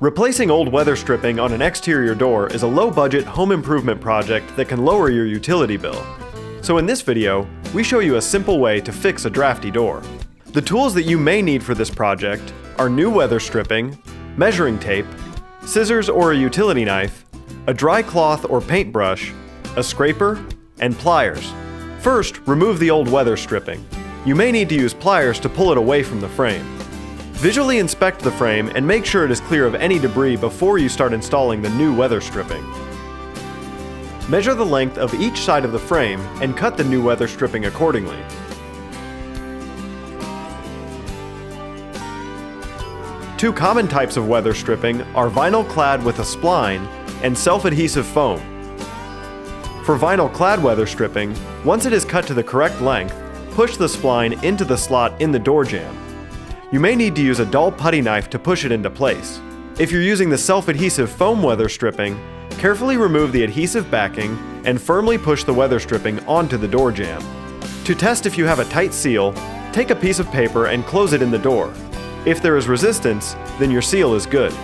Replacing old weather stripping on an exterior door is a low-budget home improvement project that can lower your utility bill. So in this video, we show you a simple way to fix a drafty door. The tools that you may need for this project are new weather stripping, measuring tape, scissors or a utility knife, a dry cloth or paintbrush, a scraper, and pliers. First, remove the old weather stripping. You may need to use pliers to pull it away from the frame. Visually inspect the frame and make sure it is clear of any debris before you start installing the new weather stripping. Measure the length of each side of the frame and cut the new weather stripping accordingly. Two common types of weather stripping are vinyl clad with a spline and self-adhesive foam. For vinyl clad weather stripping, once it is cut to the correct length, push the spline into the slot in the door jamb. You may need to use a dull putty knife to push it into place. If you're using the self-adhesive foam weather stripping, carefully remove the adhesive backing and firmly push the weather stripping onto the door jamb. To test if you have a tight seal, take a piece of paper and close it in the door. If there is resistance, then your seal is good.